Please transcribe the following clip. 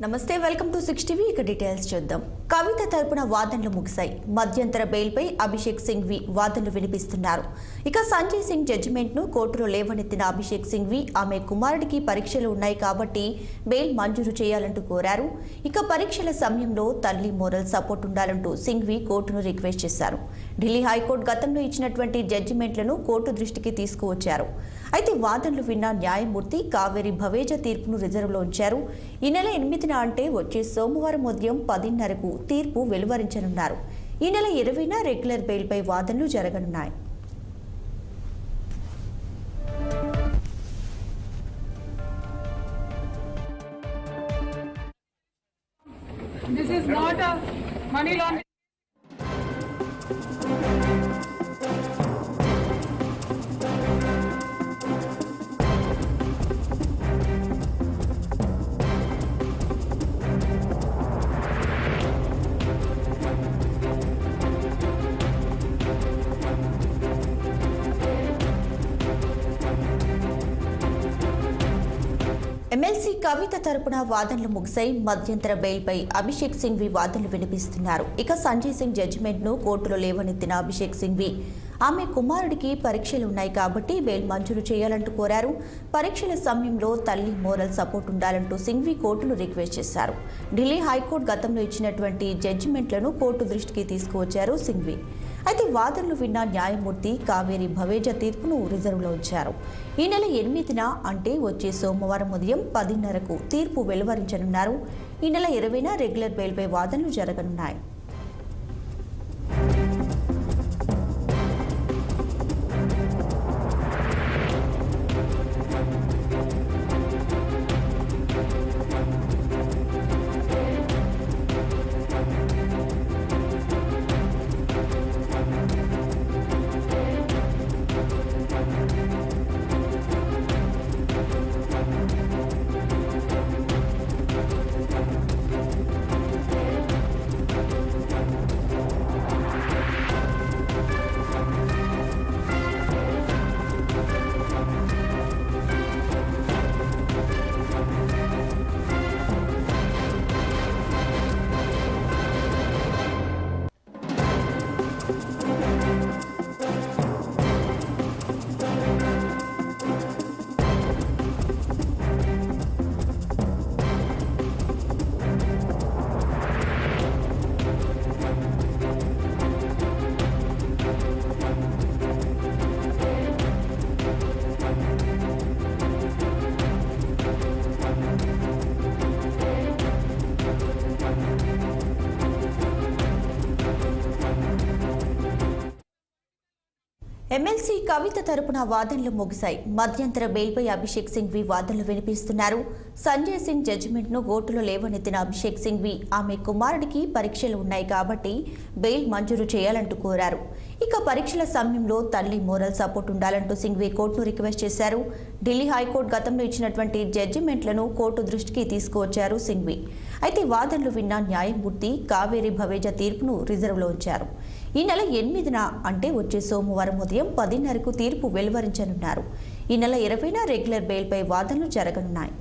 నమస్తే, welcome to 6 TV. ఇక details చూద్దాం. కవిత తరపున వాదనలు ముగిశాయి. మధ్యంతర బెయిల్పై అభిషేక్ సింఘ్వి వాదనలు వినిపిస్తున్నారు. ఇక సంజయ్ సింగ్ జడ్జిమెంట్ ను కోర్టులో లేవనెత్తిన అభిషేక్ సింఘ్వి ఆమె కుమారుడికి పరీక్షలు ఉన్నాయి కాబట్టి బెయిల్ మంజూరు చేయాలంటూ కోరారు. ఇక పరీక్షల సమయంలో తల్లి మోరల్ సపోర్ట్ ఉండాలంటూ సింఘ్వి కోర్టును రిక్వెస్ట్ చేశారు. ఢిల్లీ హైకోర్టు గతంలో ఇచ్చినటువంటి జడ్జిమెంట్లను కోర్టు దృష్టికి తీసుకువచ్చారు. అయితే వాదనలు విన్న న్యాయమూర్తి కావేరి భవేజా తీర్పును రిజర్వ్లో ఉంచారు. ఈ నెల 8న అంటే వచ్చే సోమవారం ఉదయం 10:30కు తీర్పు వెలువరించనున్నారు. ఈ నెల 20న రెగ్యులర్ బెయిల్పై వాదనలు జరగనున్నాయి. This is not a money laundering. MLC Kavitha తరపున వాదనలు ముగిశాయి. మధ్యంతర బెయిల్పై అభిషేక్ సింఘ్వి వాదనలు వినిపిస్తున్నారు. ఇక సంజయ్ సింగ్ జడ్జిమెంట్ ను కోర్టులో లేవనెత్తిన అభిషేక్ సింఘ్వి ఆమె కుమారుడికి పరీక్షలు ఉన్నాయి కాబట్టి బెయిల్ మంజూరు చేయాలంటూ కోరారు. పరీక్షల సమయంలో తల్లి మోరల్ సపోర్ట్ ఉండాలంటూ సింఘ్వి కోర్టును రిక్వెస్ట్ చేశారు. ఢిల్లీ హైకోర్టు గతంలో ఇచ్చినటువంటి జడ్జిమెంట్లను కోర్టు దృష్టికి తీసుకువచ్చారు సింఘ్వి. అయితే వాదనలు విన్న న్యాయమూర్తి కావేరి భవేజా తీర్పును రిజర్వ్లో ఉంచారు. ఈ నెల 8న అంటే వచ్చే సోమవారం ఉదయం 10:30కు తీర్పు వెలువరించనున్నారు. ఈ నెల 20న రెగ్యులర్ బెయిల్పై వాదనలు జరగనున్నాయి. ఎమ్మెల్సీ కవిత తరపున వాదనలు ముగిశాయి. మధ్యంతర బెయిల్పై అభిషేక్ సింఘ్వి వాదనలు వినిపిస్తున్నారు. సంజయ్ సింగ్ జడ్జిమెంట్ ను కోర్టులో లేవనెత్తిన అభిషేక్ సింఘ్వి ఆమె కుమారుడికి పరీక్షలు ఉన్నాయి కాబట్టి బెయిల్ మంజూరు చేయాలంటూ కోరారు. ఇక పరీక్షల సమయంలో తల్లి మోరల్ సపోర్ట్ ఉండాలంటూ సింఘ్వి కోర్టును రిక్వెస్ట్ చేశారు. ఢిల్లీ హైకోర్టు గతంలో ఇచ్చినటువంటి జడ్జిమెంట్లను కోర్టు దృష్టికి తీసుకువచ్చారు సింఘ్వి. అయితే వాదనలు విన్న న్యాయమూర్తి కావేరి భవేజా తీర్పును రిజర్వ్లో ఉంచారు. ఈ నెల 8న అంటే వచ్చే సోమవారం ఉదయం 10:30కు తీర్పు వెలువరించనున్నారు. ఈ నెల 20న రెగ్యులర్ బెయిల్పై వాదనలు జరగనున్నాయి.